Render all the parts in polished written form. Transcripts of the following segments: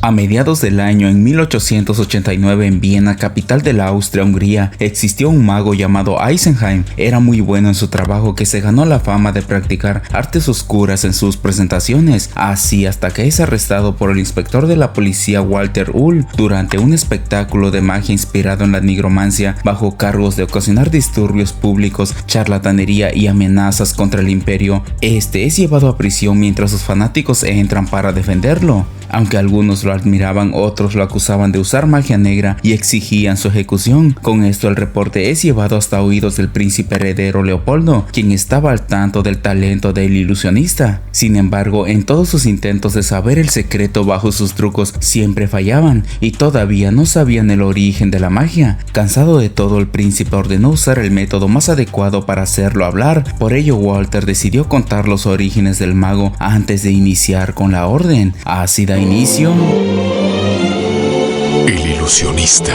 A mediados del año en 1889 en Viena, capital de la Austria-Hungría, existió un mago llamado Eisenheim. Era muy bueno en su trabajo, que se ganó la fama de practicar artes oscuras en sus presentaciones, así hasta que es arrestado por el inspector de la policía Walter Uhl durante un espectáculo de magia inspirado en la nigromancia, bajo cargos de ocasionar disturbios públicos, charlatanería y amenazas contra el imperio. Este es llevado a prisión mientras sus fanáticos entran para defenderlo. Aunque algunos lo admiraban, otros lo acusaban de usar magia negra y exigían su ejecución. Con esto el reporte es llevado hasta oídos del príncipe heredero Leopoldo, quien estaba al tanto del talento del ilusionista. Sin embargo, en todos sus intentos de saber el secreto bajo sus trucos, siempre fallaban y todavía no sabían el origen de la magia. Cansado de todo, el príncipe ordenó usar el método más adecuado para hacerlo hablar. Por ello, Walter decidió contar los orígenes del mago antes de iniciar con la orden. Así da inicio El ilusionista.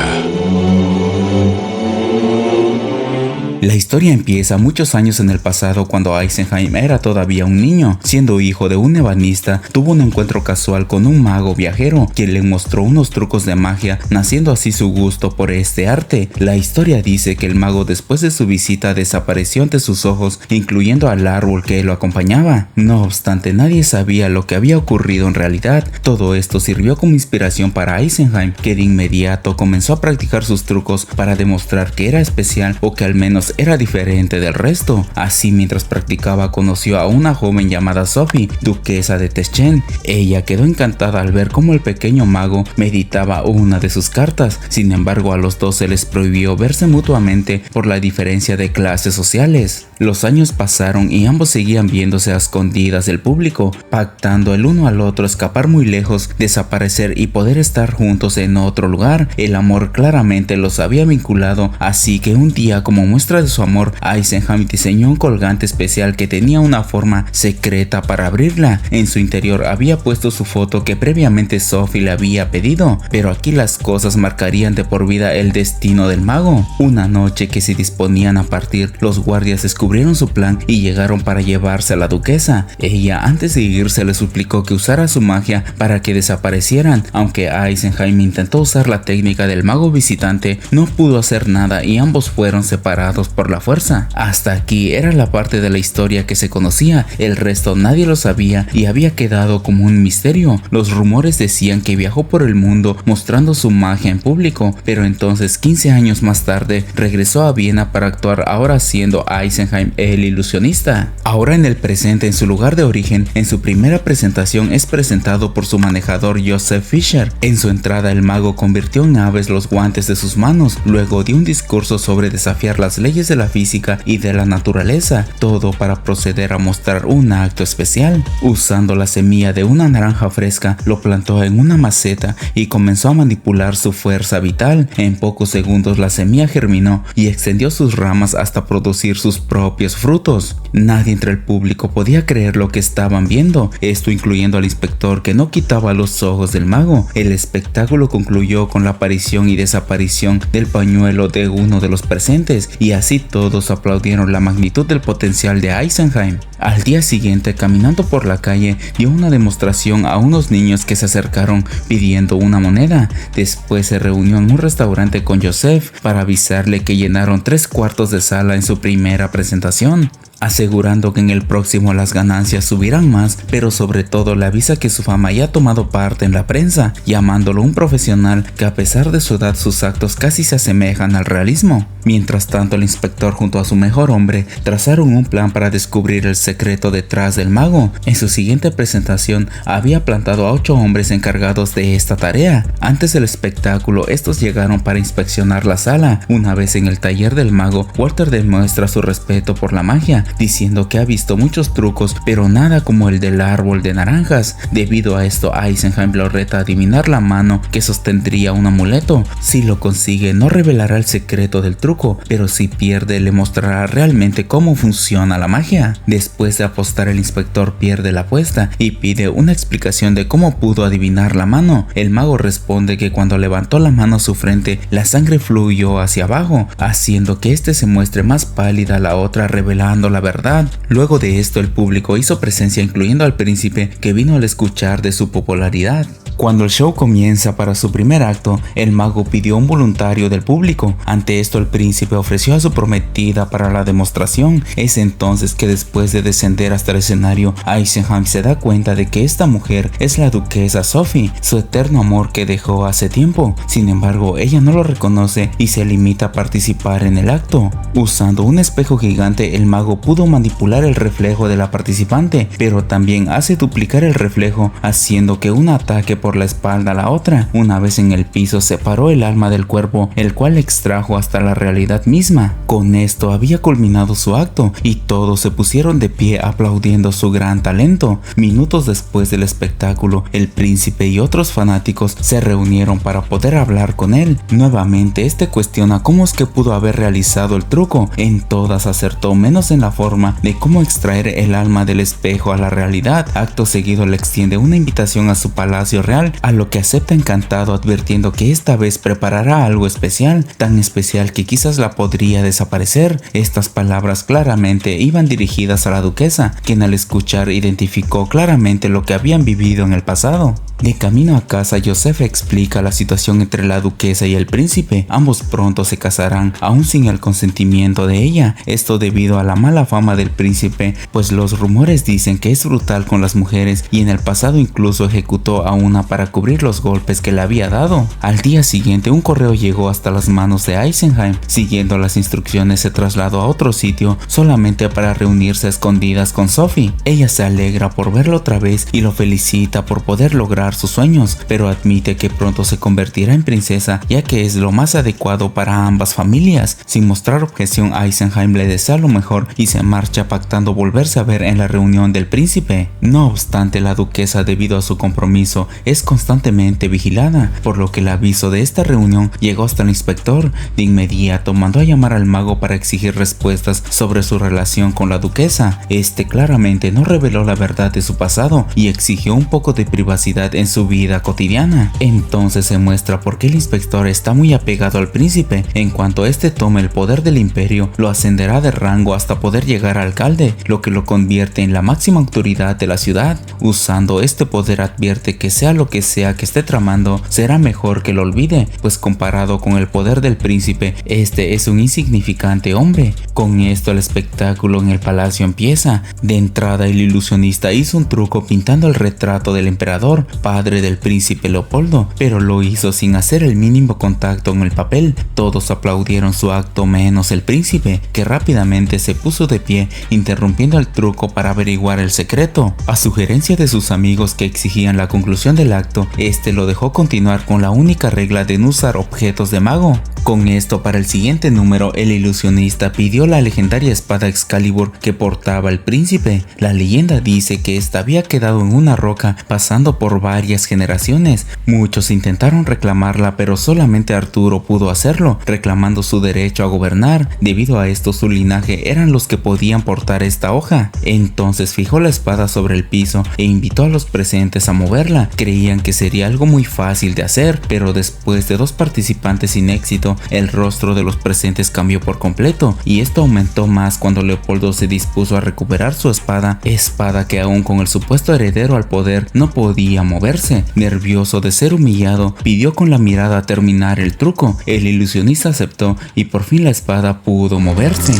La historia empieza muchos años en el pasado, cuando Eisenheim era todavía un niño. Siendo hijo de un ebanista, tuvo un encuentro casual con un mago viajero, quien le mostró unos trucos de magia, naciendo así su gusto por este arte. La historia dice que el mago, después de su visita, desapareció ante sus ojos, incluyendo al árbol que lo acompañaba. No obstante, nadie sabía lo que había ocurrido en realidad. Todo esto sirvió como inspiración para Eisenheim, que de inmediato comenzó a practicar sus trucos para demostrar que era especial, o que al menos era diferente del resto. Así, mientras practicaba, conoció a una joven llamada Sophie, duquesa de Teschen. Ella quedó encantada al ver cómo el pequeño mago meditaba una de sus cartas. Sin embargo, a los dos se les prohibió verse mutuamente por la diferencia de clases sociales. Los años pasaron y ambos seguían viéndose a escondidas del público, pactando el uno al otro escapar muy lejos, desaparecer y poder estar juntos en otro lugar. El amor claramente los había vinculado, así que un día, como muestra de su amor, Eisenheim diseñó un colgante especial que tenía una forma secreta para abrirla. En su interior había puesto su foto que previamente Sophie le había pedido, pero aquí las cosas marcarían de por vida el destino del mago. Una noche que se disponían a partir, los guardias descubrieron su plan y llegaron para llevarse a la duquesa. Ella, antes de irse, le suplicó que usara su magia para que desaparecieran. Aunque Eisenheim intentó usar la técnica del mago visitante, no pudo hacer nada y ambos fueron separados por la fuerza. Hasta aquí era la parte de la historia que se conocía. El resto nadie lo sabía y había quedado como un misterio. Los rumores decían que viajó por el mundo mostrando su magia en público, pero entonces 15 años más tarde regresó a Viena para actuar, ahora siendo Eisenheim el ilusionista. Ahora en el presente, en su lugar de origen, en su primera presentación es presentado por su manejador Joseph Fischer. En su entrada, el mago convirtió en aves los guantes de sus manos, luego dio un discurso sobre desafiar las leyes de la física y de la naturaleza, todo para proceder a mostrar un acto especial. Usando la semilla de una naranja fresca, lo plantó en una maceta y comenzó a manipular su fuerza vital. En pocos segundos la semilla germinó y extendió sus ramas hasta producir sus propios frutos. Nadie entre el público podía creer lo que estaban viendo, esto incluyendo al inspector, que no quitaba los ojos del mago. El espectáculo concluyó con la aparición y desaparición del pañuelo de uno de los presentes, y así todos aplaudieron la magnitud del potencial de Eisenheim. Al día siguiente, caminando por la calle, dio una demostración a unos niños que se acercaron pidiendo una moneda. Después se reunió en un restaurante con Joseph para avisarle que llenaron 3/4 de sala en su primera presentación, asegurando que en el próximo las ganancias subirán más, pero sobre todo le avisa que su fama ya ha tomado parte en la prensa, llamándolo un profesional que, a pesar de su edad, sus actos casi se asemejan al realismo. Mientras tanto, el inspector junto a su mejor hombre trazaron un plan para descubrir el secreto detrás del mago. En su siguiente presentación había plantado a 8 hombres encargados de esta tarea. Antes del espectáculo, estos llegaron para inspeccionar la sala. Una vez en el taller del mago, Walter demuestra su respeto por la magia, diciendo que ha visto muchos trucos, pero nada como el del árbol de naranjas. Debido a esto, Eisenheim lo reta a adivinar la mano que sostendría un amuleto. Si lo consigue, no revelará el secreto del truco, pero si pierde, le mostrará realmente cómo funciona la magia. Después de apostar, el inspector pierde la apuesta y pide una explicación de cómo pudo adivinar la mano. El mago responde que cuando levantó la mano a su frente, la sangre fluyó hacia abajo, haciendo que este se muestre más pálida, la otra revelando la la verdad. Luego de esto, el público hizo presencia, incluyendo al príncipe, que vino al escuchar de su popularidad. Cuando el show comienza para su primer acto, el mago pidió un voluntario del público. Ante esto, el príncipe ofreció a su prometida para la demostración. Es entonces que, después de descender hasta el escenario, Eisenheim se da cuenta de que esta mujer es la duquesa Sophie, su eterno amor que dejó hace tiempo. Sin embargo, ella no lo reconoce y se limita a participar en el acto. Usando un espejo gigante, el mago pudo manipular el reflejo de la participante, pero también hace duplicar el reflejo, haciendo que una ataque por la espalda a la otra. Una vez en el piso, separó el alma del cuerpo, el cual extrajo hasta la realidad misma. Con esto había culminado su acto y todos se pusieron de pie aplaudiendo su gran talento. Minutos después del espectáculo, el príncipe y otros fanáticos se reunieron para poder hablar con él. Nuevamente, este cuestiona cómo es que pudo haber realizado el truco. En todas acertó, menos en la forma de cómo extraer el alma del espejo a la realidad. Acto seguido le extiende una invitación a su palacio real, a lo que acepta encantado, advirtiendo que esta vez preparará algo especial, tan especial que quizás la podría desaparecer. Estas palabras claramente iban dirigidas a la duquesa, quien al escuchar identificó claramente lo que habían vivido en el pasado. De camino a casa, Joseph explica la situación entre la duquesa y el príncipe. Ambos pronto se casarán, aún sin el consentimiento de ella. Esto debido a la mala fama del príncipe, pues los rumores dicen que es brutal con las mujeres y en el pasado incluso ejecutó a una para cubrir los golpes que le había dado. Al día siguiente, un correo llegó hasta las manos de Eisenheim. Siguiendo las instrucciones, se trasladó a otro sitio solamente para reunirse a escondidas con Sophie. Ella se alegra por verlo otra vez y lo felicita por poder lograr sus sueños, pero admite que pronto se convertirá en princesa, ya que es lo más adecuado para ambas familias. Sin mostrar objeción, Eisenheim le desea lo mejor y se marcha, pactando volverse a ver en la reunión del príncipe. No obstante, la duquesa, debido a su compromiso, es constantemente vigilada, por lo que el aviso de esta reunión llegó hasta el inspector. De inmediato mandó a llamar al mago para exigir respuestas sobre su relación con la duquesa. Este claramente no reveló la verdad de su pasado y exigió un poco de privacidad en su vida cotidiana. Entonces se muestra por qué el inspector está muy apegado al príncipe. En cuanto este tome el poder del imperio, lo ascenderá de rango hasta poder llegar a alcalde, lo que lo convierte en la máxima autoridad de la ciudad. Usando este poder, advierte que sea lo que sea que esté tramando, será mejor que lo olvide, pues comparado con el poder del príncipe, este es un insignificante hombre. Con esto, el espectáculo en el palacio empieza. De entrada, el ilusionista hizo un truco pintando el retrato del emperador, padre del príncipe Leopoldo, pero lo hizo sin hacer el mínimo contacto con el papel. Todos aplaudieron su acto menos el príncipe, que rápidamente se puso de pie, interrumpiendo el truco para averiguar el secreto. A sugerencia de sus amigos que exigían la conclusión del acto, este lo dejó continuar con la única regla de no usar objetos de mago. Con esto, para el siguiente número, el ilusionista pidió la legendaria espada Excalibur que portaba el príncipe. La leyenda dice que esta había quedado en una roca pasando por varias generaciones. Muchos intentaron reclamarla, pero solamente Arturo pudo hacerlo, reclamando su derecho a gobernar. Debido a esto, su linaje eran los que podían portar esta hoja. Entonces fijó la espada sobre el piso e invitó a los presentes a moverla. Creían que sería algo muy fácil de hacer, pero después de 2 participantes sin éxito, el rostro de los presentes cambió por completo, y esto aumentó más cuando Leopoldo se dispuso a recuperar su espada que aún con el supuesto heredero al poder no podía moverse. Nervioso de ser humillado, pidió con la mirada terminar el truco. El ilusionista aceptó y por fin la espada pudo moverse.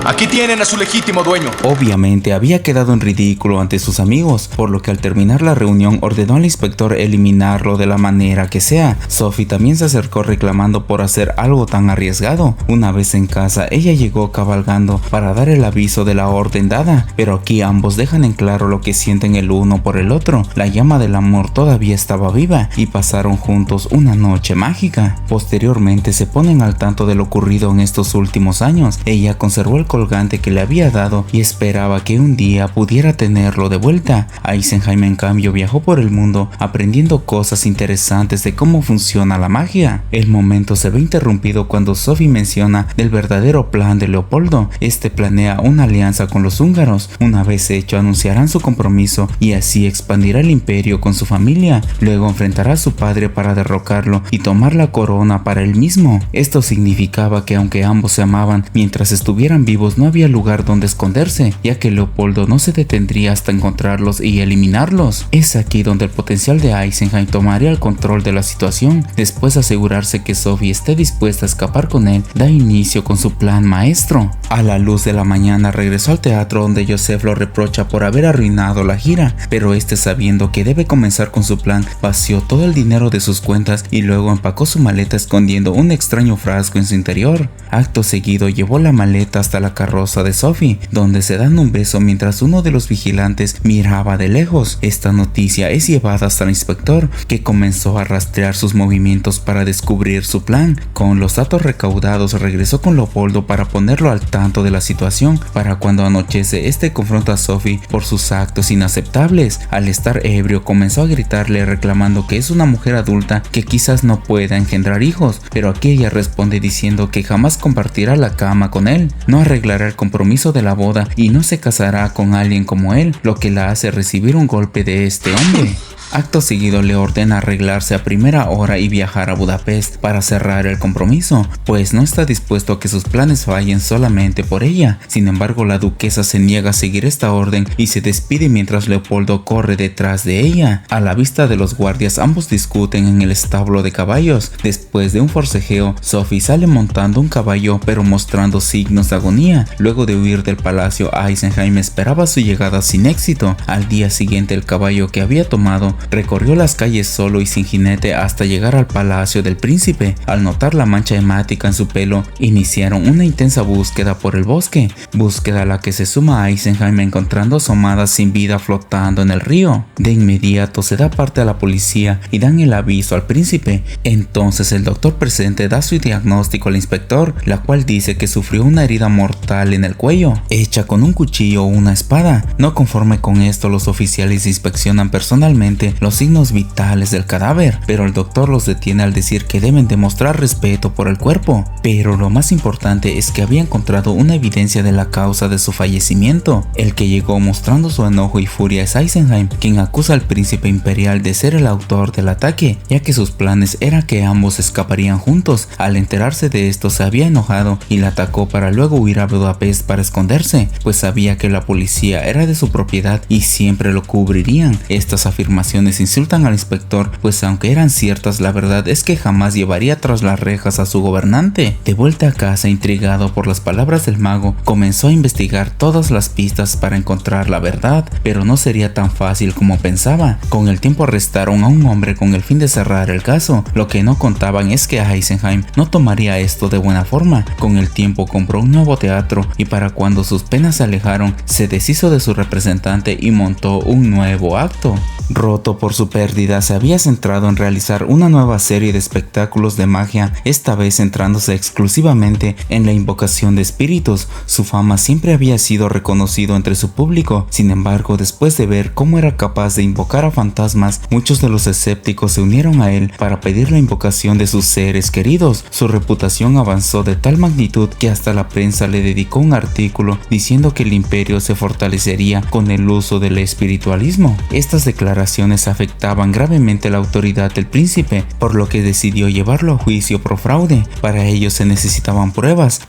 Aquí tienen a su legítimo dueño. Obviamente había quedado en ridículo ante sus amigos, por lo que al terminar la reunión ordenó al inspector eliminarlo de la manera que sea. Sophie también se acercó reclamando por hacer algo tan arriesgado. Una vez en casa, ella llegó cabalgando para dar el aviso de la orden dada, pero aquí ambos dejan en claro lo que sienten el uno por el otro. La llama del amor todavía estaba viva y pasaron juntos una noche mágica. Posteriormente se ponen al tanto de lo ocurrido en estos últimos años. Ella conservó el colgante que le había dado y esperaba que un día pudiera tenerlo de vuelta. Eisenheim en cambio viajó por el mundo aprendiendo cosas interesantes de cómo funciona la magia. El momento se ve interrumpido cuando Sophie menciona del verdadero plan de Leopoldo. Este planea una alianza con los húngaros. Una vez hecho, anunciarán su compromiso y así expandirá el imperio con su familia. Luego enfrentará a su padre para derrocarlo y tomar la corona para él mismo. Esto significaba que aunque ambos se amaban, mientras estuvieran vivos no había lugar donde esconderse, ya que Leopoldo no se detendría hasta encontrarlos y eliminarlos. Es aquí donde el potencial de Eisenheim tomaría el control de la situación. Después de asegurarse que Sophie esté dispuesta a escapar con él, da inicio con su plan maestro. A la luz de la mañana regresó al teatro donde Joseph lo reprocha por haber arruinado la gira, pero este, sabiendo que debe comenzar con su plan, vació todo el dinero de sus cuentas y luego empacó su maleta escondiendo un extraño frasco en su interior. Acto seguido llevó la maleta hasta la carroza de Sophie, donde se dan un beso mientras uno de los vigilantes miraba de lejos. Esta noticia es llevada hasta el inspector, que comenzó a rastrear sus movimientos para descubrir su plan. Con los datos recaudados regresó con Leopoldo para ponerlo al tanto de la situación. Para cuando anochece, este confronta a Sophie por sus actos inaceptables. Al estar ebrio comenzó a gritarle reclamando que es una mujer adulta que quizás no pueda engendrar hijos, pero aquella responde diciendo que jamás compartirá la cama con él, no arreglará el compromiso de la boda y no se casará con alguien como él, lo que la hace recibir un golpe de este hombre. Acto seguido le ordena arreglarse a primera hora y viajar a Budapest para cerrar el compromiso, pues no está dispuesto a que sus planes fallen solamente por ella. Sin embargo, la duquesa se niega a seguir esta orden y se despide mientras Leopoldo corre detrás de ella. A la vista de los guardias, ambos discuten en el establo de caballos. Después de un forcejeo, Sophie sale montando un caballo pero mostrando signos de agonía. Luego de huir del palacio, Eisenheim esperaba su llegada sin éxito. Al día siguiente, el caballo que había tomado recorrió las calles solo y sin jinete hasta llegar al palacio del príncipe. Al notar la mancha hemática en su pelo, iniciaron una intensa búsqueda por el bosque, búsqueda a la que se suma a Eisenheim encontrando asomadas sin vida flotando en el río. De inmediato se da parte a la policía y dan el aviso al príncipe. Entonces el doctor presente da su diagnóstico al inspector, la cual dice que sufrió una herida mortal en el cuello, hecha con un cuchillo o una espada. No conforme con esto, los oficiales inspeccionan personalmente los signos vitales del cadáver, pero el doctor los detiene al decir que deben demostrar respeto por el cuerpo. Pero lo más importante es que había encontrado una evidencia de la causa de su fallecimiento. El que llegó mostrando su enojo y furia es Eisenheim, quien acusa al príncipe imperial de ser el autor del ataque, ya que sus planes era que ambos escaparían juntos. Al enterarse de esto, se había enojado y la atacó para luego huir a Budapest para esconderse, pues sabía que la policía era de su propiedad y siempre lo cubrirían. Estas afirmaciones insultan al inspector, pues aunque eran ciertas, la verdad es que jamás llevaría tras las rejas a su gobernante. De vuelta a casa, intrigado por las palabras del mago, comenzó a investigar todas las pistas para encontrar la verdad, pero no sería tan fácil como pensaba. Con el tiempo arrestaron a un hombre con el fin de cerrar el caso. Lo que no contaban es que Eisenheim no tomaría esto de buena forma. Con el tiempo compró un nuevo teatro y para cuando sus penas se alejaron, se deshizo de su representante y montó un nuevo acto. Roto por su pérdida, se había centrado en realizar una nueva serie de espectáculos de magia, esta vez centrándose exclusivamente en la invocación de espíritus. Su fama siempre había sido reconocido entre su público. Sin embargo, después de ver cómo era capaz de invocar a fantasmas, muchos de los escépticos se unieron a él para pedir la invocación de sus seres queridos. Su reputación avanzó de tal magnitud que hasta la prensa le dedicó un artículo diciendo que el imperio se fortalecería con el uso del espiritualismo. Estas declaraciones afectaban gravemente la autoridad del príncipe, por lo que decidió llevarlo a juicio por fraude. Para ello se necesitaban pruebas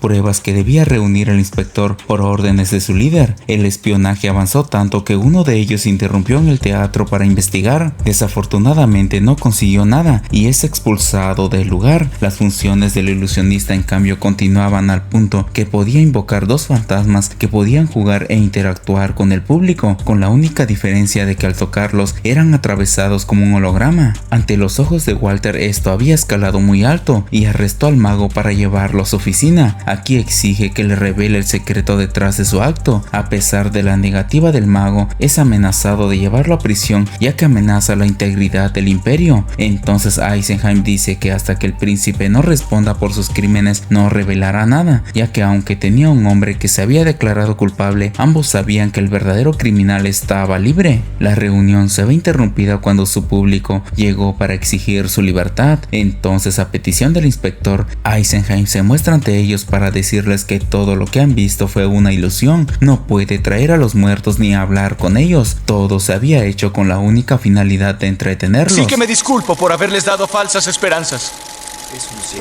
que debía reunir el inspector por órdenes de su líder. El espionaje avanzó tanto que uno de ellos interrumpió en el teatro para investigar. Desafortunadamente no consiguió nada y es expulsado del lugar. Las funciones del ilusionista en cambio continuaban al punto que podía invocar dos fantasmas que podían jugar e interactuar con el público, con la única diferencia de que al tocarlos eran atravesados como un holograma. Ante los ojos de Walter esto había escalado muy alto y arrestó al mago para llevarlo a su oficina. Aquí exige que le revele el secreto detrás de su acto. A pesar de la negativa del mago, es amenazado de llevarlo a prisión ya que amenaza la integridad del imperio. Entonces Eisenheim dice que hasta que el príncipe no responda por sus crímenes no revelará nada, ya que aunque tenía un hombre que se había declarado culpable, ambos sabían que el verdadero criminal estaba libre. La reunión se ve interrumpida cuando su público llegó para exigir su libertad. Entonces, a petición del inspector, Eisenheim se muestra ante ellos para decirles que todo lo que han visto fue una ilusión. No puede traer a los muertos ni hablar con ellos. Todo se había hecho con la única finalidad de entretenerlos. Sí que me disculpo por haberles dado falsas esperanzas.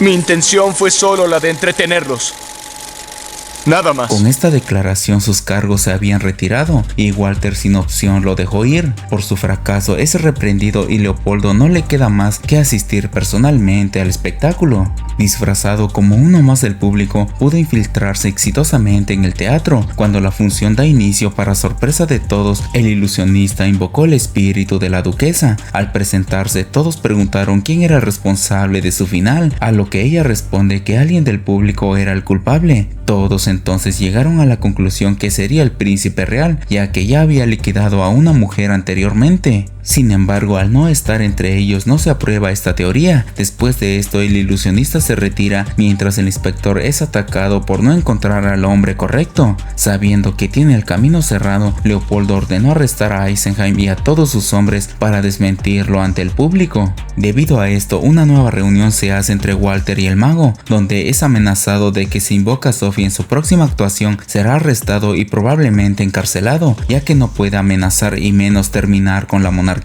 Mi intención fue solo la de entretenerlos. Nada más. Con esta declaración sus cargos se habían retirado y Walter sin opción lo dejó ir. Por su fracaso es reprendido y Leopoldo no le queda más que asistir personalmente al espectáculo. Disfrazado como uno más del público, pudo infiltrarse exitosamente en el teatro. Cuando la función da inicio, para sorpresa de todos, el ilusionista invocó el espíritu de la duquesa. Al presentarse, todos preguntaron quién era el responsable de su final, a lo que ella responde que alguien del público era el culpable. Todos entonces llegaron a la conclusión que sería el príncipe real, ya que ya había liquidado a una mujer anteriormente. Sin embargo, al no estar entre ellos no se aprueba esta teoría. Después de esto, el ilusionista se retira mientras el inspector es atacado por no encontrar al hombre correcto. Sabiendo que tiene el camino cerrado, Leopoldo ordenó arrestar a Eisenheim y a todos sus hombres para desmentirlo ante el público. Debido a esto, una nueva reunión se hace entre Walter y el mago, donde es amenazado de que si invoca a Sophie en su próxima actuación será arrestado y probablemente encarcelado, ya que no puede amenazar y menos terminar con la monarquía.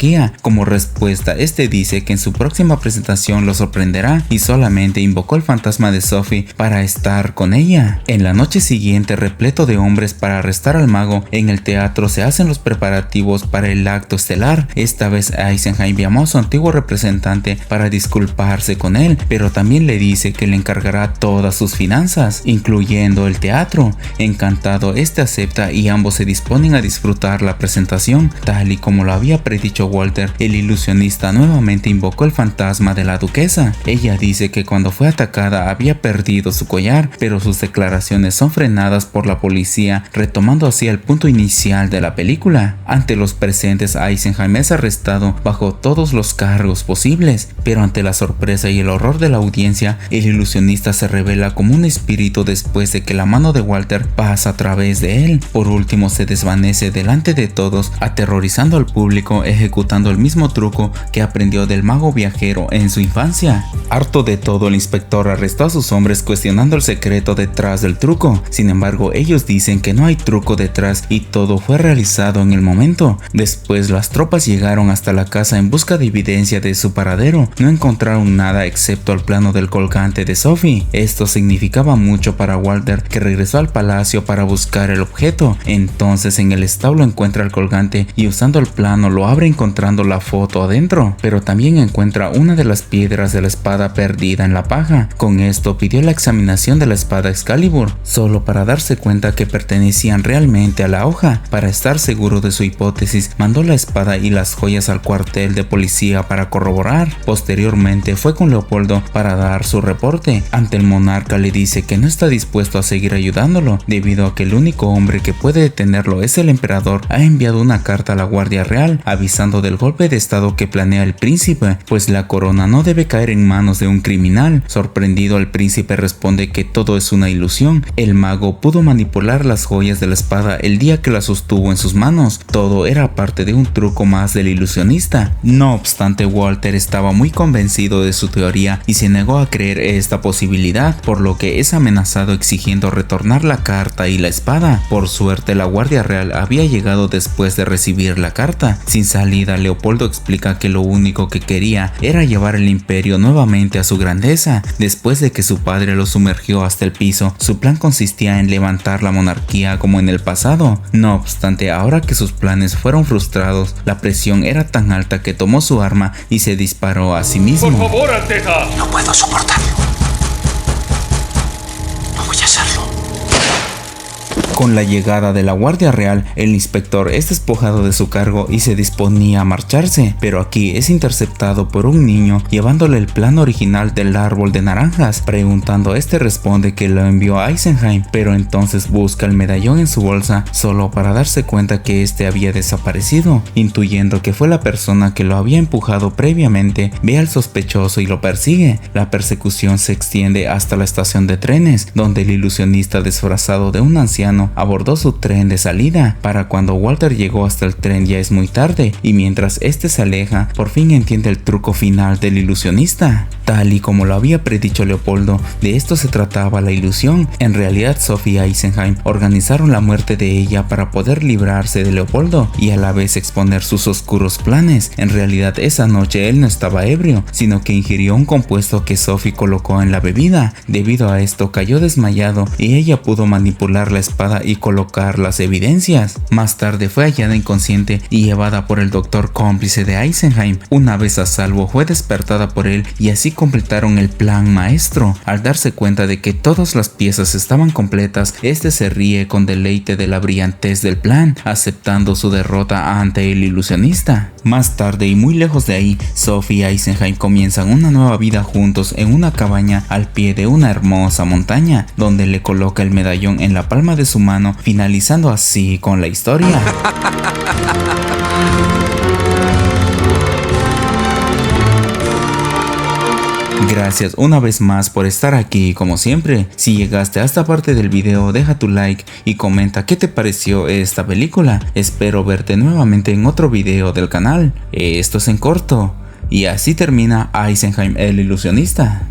Como respuesta, este dice que en su próxima presentación lo sorprenderá y solamente invocó el fantasma de Sophie para estar con ella. En la noche siguiente, repleto de hombres para arrestar al mago, en el teatro se hacen los preparativos para el acto estelar. Esta vez Eisenheim llamó a su antiguo representante para disculparse con él, pero también le dice que le encargará todas sus finanzas, incluyendo el teatro. Encantado, este acepta y ambos se disponen a disfrutar la presentación. Tal y como lo había predicho Walter, el ilusionista nuevamente invocó el fantasma de la duquesa. Ella dice que cuando fue atacada había perdido su collar, pero sus declaraciones son frenadas por la policía, retomando así el punto inicial de la película. Ante los presentes, Eisenheim es arrestado bajo todos los cargos posibles, pero ante la sorpresa y el horror de la audiencia, el ilusionista se revela como un espíritu después de que la mano de Walter pasa a través de él. Por último, se desvanece delante de todos, aterrorizando al público, ejecutando el mismo truco que aprendió del mago viajero en su infancia. Harto de todo, el inspector arrestó a sus hombres cuestionando el secreto detrás del truco. Sin embargo, ellos dicen que no hay truco detrás y todo fue realizado en el momento. Después, las tropas llegaron hasta la casa en busca de evidencia de su paradero. No encontraron nada excepto el plano del colgante de Sophie. Esto significaba mucho para Walter, que regresó al palacio para buscar el objeto. Entonces, en el establo encuentra el colgante y usando el plano lo abre encontrando la foto adentro, pero también encuentra una de las piedras de la espada perdida en la paja. Con esto pidió la examinación de la espada Excalibur, solo para darse cuenta que pertenecían realmente a la hoja. Para estar seguro de su hipótesis, mandó la espada y las joyas al cuartel de policía para corroborar. Posteriormente fue con Leopoldo para dar su reporte. Ante el monarca le dice que no está dispuesto a seguir ayudándolo, debido a que el único hombre que puede detenerlo es el emperador. Ha enviado una carta a la Guardia Real avisando del golpe de estado que planea el príncipe, pues la corona no debe caer en manos de un criminal. Sorprendido, el príncipe responde que todo es una ilusión. El mago pudo manipular las joyas de la espada el día que la sostuvo en sus manos. Todo era parte de un truco más del ilusionista. No obstante, Walter estaba muy convencido de su teoría y se negó a creer esta posibilidad, por lo que es amenazado exigiendo retornar la carta y la espada. Por suerte, la Guardia Real había llegado después de recibir la carta. Sin salida, Leopoldo explica que lo único que quería era llevar el imperio nuevamente a su grandeza. Después de que su padre lo sumergió hasta el piso, su plan consistía en levantar la monarquía como en el pasado. No obstante, ahora que sus planes fueron frustrados, la presión era tan alta que tomó su arma y se disparó a sí mismo. ¡Por favor, Alteza! No puedo soportarlo. No voy a hacerlo. Con la llegada de la Guardia Real, el inspector es despojado de su cargo y se disponía a marcharse, pero aquí es interceptado por un niño llevándole el plan original del árbol de naranjas. Preguntando, este responde que lo envió a Eisenheim, pero entonces busca el medallón en su bolsa solo para darse cuenta que este había desaparecido. Intuyendo que fue la persona que lo había empujado previamente, ve al sospechoso y lo persigue. La persecución se extiende hasta la estación de trenes, donde el ilusionista disfrazado de un anciano abordó su tren de salida. Para cuando Walter llegó hasta el tren ya es muy tarde, y mientras este se aleja, por fin entiende el truco final del ilusionista. Tal y como lo había predicho Leopoldo, de esto se trataba la ilusión. En realidad Sophie y Eisenheim organizaron la muerte de ella para poder librarse de Leopoldo y a la vez exponer sus oscuros planes. En realidad esa noche él no estaba ebrio, sino que ingirió un compuesto que Sophie colocó en la bebida. Debido a esto cayó desmayado y ella pudo manipular la espada y colocar las evidencias. Más tarde fue hallada inconsciente y llevada por el doctor cómplice de Eisenheim. Una vez a salvo fue despertada por él y así completaron el plan maestro. Al darse cuenta de que todas las piezas estaban completas, este se ríe con deleite de la brillantez del plan, aceptando su derrota ante el ilusionista. Más tarde y muy lejos de ahí, Sophie y Eisenheim comienzan una nueva vida juntos en una cabaña al pie de una hermosa montaña, donde le coloca el medallón en la palma de su mano, finalizando así con la historia. Gracias una vez más por estar aquí como siempre. Si llegaste a esta parte del video, deja tu like y comenta qué te pareció esta película. Espero verte nuevamente en otro video del canal. Esto es En Corto. Y así termina Eisenheim el ilusionista.